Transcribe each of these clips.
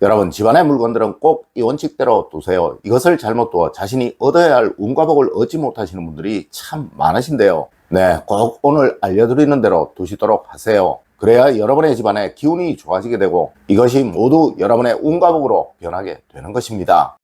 여러분, 집안의 물건들은 꼭 이 원칙대로 두세요. 이것을 잘못 두어 자신이 얻어야 할 운과 복을 얻지 못하시는 분들이 참 많으신데요. 네, 꼭 오늘 알려드리는 대로 두시도록 하세요. 그래야 여러분의 집안에 기운이 좋아지게 되고 이것이 모두 여러분의 운과 복으로 변하게 되는 것입니다.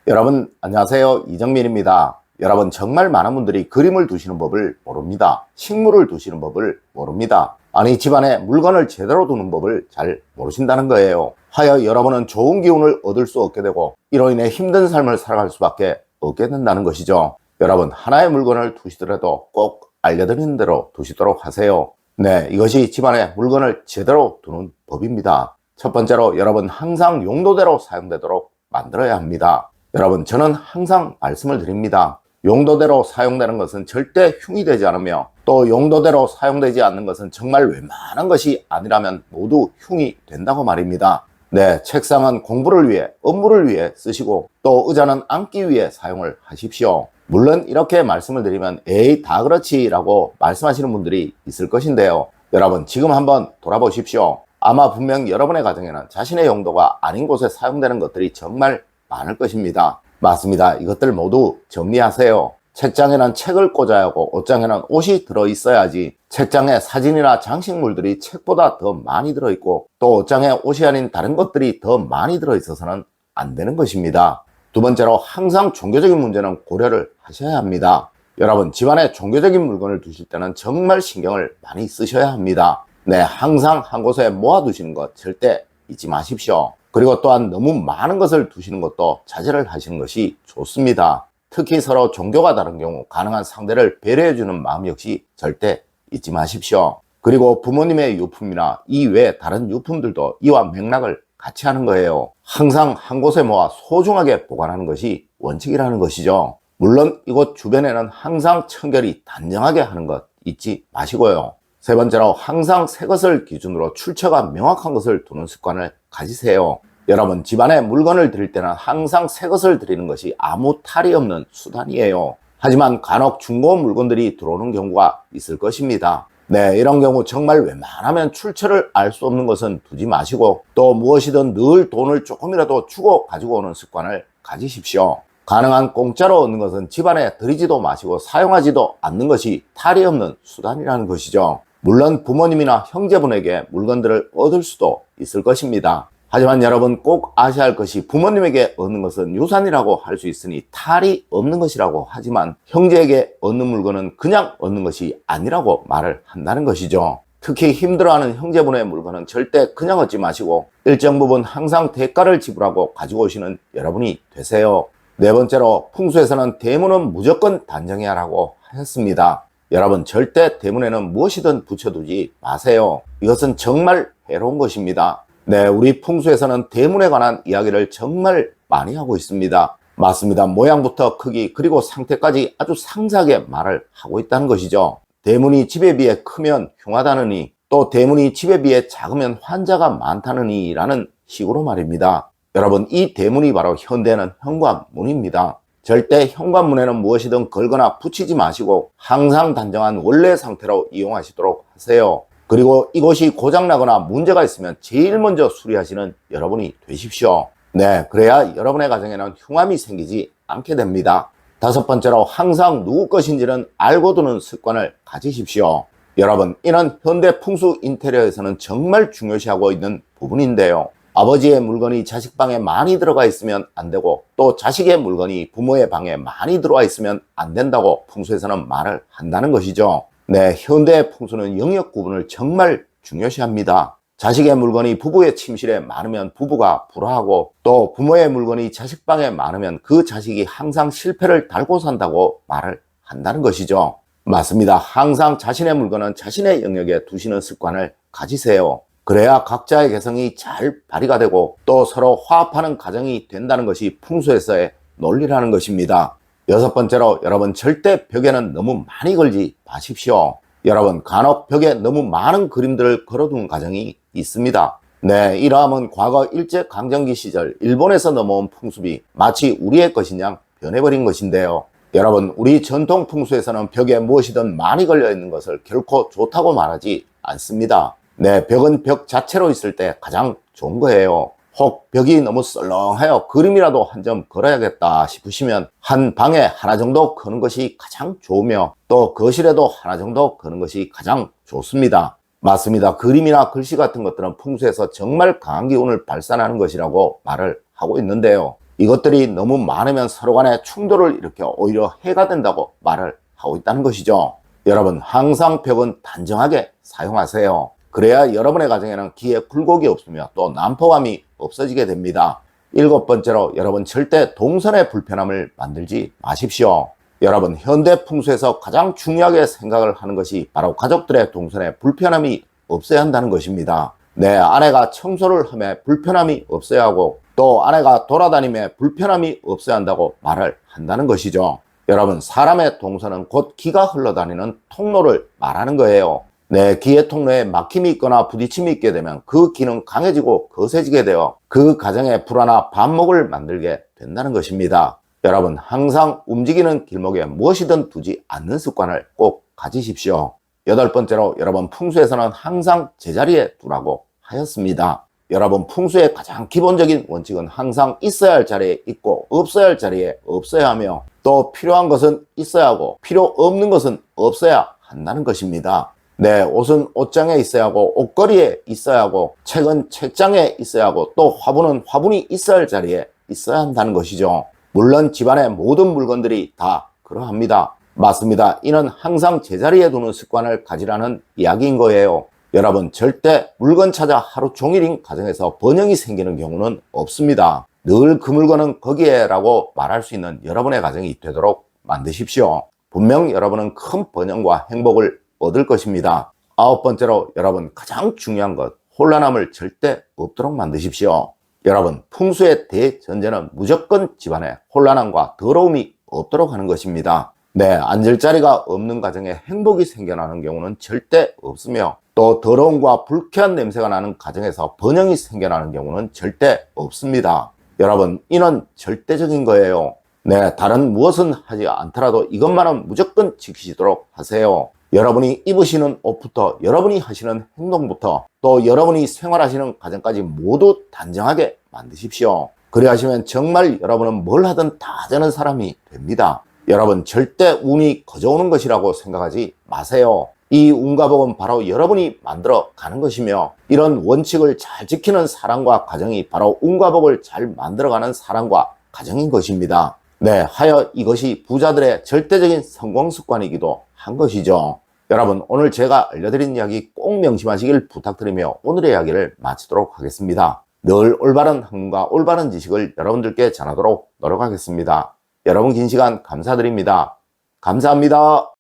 여러분 안녕하세요, 이정민입니다. 여러분, 정말 많은 분들이 그림을 두시는 법을 모릅니다. 식물을 두시는 법을 모릅니다. 아니, 집안에 물건을 제대로 두는 법을 잘 모르신다는 거예요. 하여 여러분은 좋은 기운을 얻을 수 없게 되고 이로 인해 힘든 삶을 살아갈 수밖에 없게 된다는 것이죠. 여러분, 하나의 물건을 두시더라도 꼭 알려드리는 대로 두시도록 하세요. 네, 이것이 집안에 물건을 제대로 두는 법입니다. 첫 번째로, 여러분 항상 용도대로 사용되도록 만들어야 합니다. 여러분, 저는 항상 말씀을 드립니다. 용도대로 사용되는 것은 절대 흉이 되지 않으며 또 용도대로 사용되지 않는 것은 정말 웬만한 것이 아니라면 모두 흉이 된다고 말입니다. 네, 책상은 공부를 위해, 업무를 위해 쓰시고 또 의자는 앉기 위해 사용을 하십시오. 물론 이렇게 말씀을 드리면 에이, 다 그렇지 라고 말씀하시는 분들이 있을 것인데요. 여러분, 지금 한번 돌아보십시오. 아마 분명 여러분의 가정에는 자신의 용도가 아닌 곳에 사용되는 것들이 정말 많을 것입니다. 맞습니다. 이것들 모두 정리하세요. 책장에는 책을 꽂아야 하고 옷장에는 옷이 들어있어야지, 책장에 사진이나 장식물들이 책보다 더 많이 들어있고 또 옷장에 옷이 아닌 다른 것들이 더 많이 들어있어서는 안 되는 것입니다. 두 번째로, 항상 종교적인 문제는 고려를 하셔야 합니다. 여러분, 집안에 종교적인 물건을 두실 때는 정말 신경을 많이 쓰셔야 합니다. 네, 항상 한 곳에 모아두시는 것 절대 잊지 마십시오. 그리고 또한 너무 많은 것을 두시는 것도 자제를 하시는 것이 좋습니다. 특히 서로 종교가 다른 경우 가능한 상대를 배려해주는 마음 역시 절대 잊지 마십시오. 그리고 부모님의 유품이나 이 외 다른 유품들도 이와 맥락을 같이 하는 거예요. 항상 한 곳에 모아 소중하게 보관하는 것이 원칙이라는 것이죠. 물론 이곳 주변에는 항상 청결이 단정하게 하는 것 잊지 마시고요. 세 번째로, 항상 새 것을 기준으로 출처가 명확한 것을 두는 습관을 가지세요. 여러분, 집안에 물건을 드릴 때는 항상 새 것을 드리는 것이 아무 탈이 없는 수단이에요. 하지만 간혹 중고운 물건들이 들어오는 경우가 있을 것입니다. 네, 이런 경우 정말 웬만하면 출처를 알 수 없는 것은 두지 마시고 또 무엇이든 늘 돈을 조금이라도 주고 가지고 오는 습관을 가지십시오. 가능한 공짜로 얻는 것은 집안에 들이지도 마시고 사용하지도 않는 것이 탈이 없는 수단이라는 것이죠. 물론 부모님이나 형제분에게 물건들을 얻을 수도 있을 것입니다. 하지만 여러분, 꼭 아셔야 할 것이 부모님에게 얻는 것은 유산이라고 할 수 있으니 탈이 없는 것이라고 하지만 형제에게 얻는 물건은 그냥 얻는 것이 아니라고 말을 한다는 것이죠. 특히 힘들어하는 형제분의 물건은 절대 그냥 얻지 마시고 일정 부분 항상 대가를 지불하고 가지고 오시는 여러분이 되세요. 네 번째로, 풍수에서는 대문은 무조건 단정해야 하라고 하셨습니다. 여러분, 절대 대문에는 무엇이든 붙여두지 마세요. 이것은 정말 해로운 것입니다. 네, 우리 풍수에서는 대문에 관한 이야기를 정말 많이 하고 있습니다. 맞습니다. 모양부터 크기 그리고 상태까지 아주 상세하게 말을 하고 있다는 것이죠. 대문이 집에 비해 크면 흉하다느니 또 대문이 집에 비해 작으면 환자가 많다느니 라는 식으로 말입니다. 여러분, 이 대문이 바로 현대는 현관문입니다. 절대 현관문에는 무엇이든 걸거나 붙이지 마시고 항상 단정한 원래 상태로 이용하시도록 하세요. 그리고 이곳이 고장나거나 문제가 있으면 제일 먼저 수리하시는 여러분이 되십시오. 네, 그래야 여러분의 가정에는 흉함이 생기지 않게 됩니다. 다섯 번째로, 항상 누구 것인지는 알고 두는 습관을 가지십시오. 여러분, 이는 현대 풍수 인테리어에서는 정말 중요시하고 있는 부분인데요. 아버지의 물건이 자식 방에 많이 들어가 있으면 안 되고 또 자식의 물건이 부모의 방에 많이 들어와 있으면 안 된다고 풍수에서는 말을 한다는 것이죠. 네, 현대의 풍수는 영역 구분을 정말 중요시합니다. 자식의 물건이 부부의 침실에 많으면 부부가 불화하고 또 부모의 물건이 자식 방에 많으면 그 자식이 항상 실패를 달고 산다고 말을 한다는 것이죠. 맞습니다. 항상 자신의 물건은 자신의 영역에 두시는 습관을 가지세요. 그래야 각자의 개성이 잘 발휘가 되고 또 서로 화합하는 가정이 된다는 것이 풍수에서의 논리라는 것입니다. 여섯 번째로, 여러분 절대 벽에는 너무 많이 걸지 마십시오. 여러분, 간혹 벽에 너무 많은 그림들을 걸어둔 가정이 있습니다. 네, 이러함은 과거 일제강점기 시절 일본에서 넘어온 풍습이 마치 우리의 것인 양 변해버린 것인데요. 여러분, 우리 전통 풍수에서는 벽에 무엇이든 많이 걸려 있는 것을 결코 좋다고 말하지 않습니다. 네, 벽은 벽 자체로 있을 때 가장 좋은 거예요. 혹 벽이 너무 썰렁하여 그림이라도 한 점 걸어야겠다 싶으시면 한 방에 하나 정도 거는 것이 가장 좋으며 또 거실에도 하나 정도 거는 것이 가장 좋습니다. 맞습니다. 그림이나 글씨 같은 것들은 풍수에서 정말 강한 기운을 발산하는 것이라고 말을 하고 있는데요. 이것들이 너무 많으면 서로 간에 충돌을 일으켜 오히려 해가 된다고 말을 하고 있다는 것이죠. 여러분, 항상 벽은 단정하게 사용하세요. 그래야 여러분의 가정에는 기에 굴곡이 없으며 또 난포감이 없어지게 됩니다. 7번째로, 여러분 절대 동선의 불편함을 만들지 마십시오. 여러분, 현대 풍수에서 가장 중요하게 생각을 하는 것이 바로 가족들의 동선에 불편함이 없어야 한다는 것입니다. 내 아내가 청소를 하며 불편함이 없어야 하고 또 아내가 돌아다니며 불편함이 없어야 한다고 말을 한다는 것이죠. 여러분, 사람의 동선은 곧 기가 흘러다니는 통로를 말하는 거예요. 내 기의 통로에 막힘이 있거나 부딪힘이 있게 되면 그 기는 강해지고 거세지게 되어 그 가정에 불화나 반목을 만들게 된다는 것입니다. 여러분, 항상 움직이는 길목에 무엇이든 두지 않는 습관을 꼭 가지십시오. 8번째로, 여러분 풍수에서는 항상 제자리에 두라고 하였습니다. 여러분, 풍수의 가장 기본적인 원칙은 항상 있어야 할 자리에 있고 없어야 할 자리에 없어야 하며 또 필요한 것은 있어야 하고 필요 없는 것은 없어야 한다는 것입니다. 네, 옷은 옷장에 있어야 하고 옷걸이에 있어야 하고 책은 책장에 있어야 하고 또 화분은 화분이 있어야 할 자리에 있어야 한다는 것이죠. 물론 집안의 모든 물건들이 다 그러합니다. 맞습니다. 이는 항상 제자리에 두는 습관을 가지라는 이야기인 거예요. 여러분, 절대 물건 찾아 하루 종일인 가정에서 번영이 생기는 경우는 없습니다. 늘 그 물건은 거기에 라고 말할 수 있는 여러분의 가정이 되도록 만드십시오. 분명 여러분은 큰 번영과 행복을 얻을 것입니다. 9번째로, 여러분 가장 중요한 것, 혼란함을 절대 없도록 만드십시오. 여러분, 풍수의 대전제는 무조건 집안에 혼란함과 더러움이 없도록 하는 것입니다. 네, 앉을 자리가 없는 가정에 행복이 생겨나는 경우는 절대 없으며 또 더러움과 불쾌한 냄새가 나는 가정에서 번영이 생겨나는 경우는 절대 없습니다. 여러분, 이는 절대적인 거예요. 네, 다른 무엇은 하지 않더라도 이것만은 무조건 지키시도록 하세요. 여러분이 입으시는 옷부터 여러분이 하시는 행동부터 또 여러분이 생활하시는 가정까지 모두 단정하게 만드십시오. 그래 하시면 정말 여러분은 뭘 하든 다 되는 사람이 됩니다. 여러분, 절대 운이 거저오는 것이라고 생각하지 마세요. 이 운과 복은 바로 여러분이 만들어 가는 것이며 이런 원칙을 잘 지키는 사람과 가정이 바로 운과 복을 잘 만들어가는 사람과 가정인 것입니다. 네, 하여 이것이 부자들의 절대적인 성공 습관이기도 한 것이죠. 여러분, 오늘 제가 알려드린 이야기 꼭 명심하시길 부탁드리며 오늘의 이야기를 마치도록 하겠습니다. 늘 올바른 학문과 올바른 지식을 여러분들께 전하도록 노력하겠습니다. 여러분, 긴 시간 감사드립니다. 감사합니다.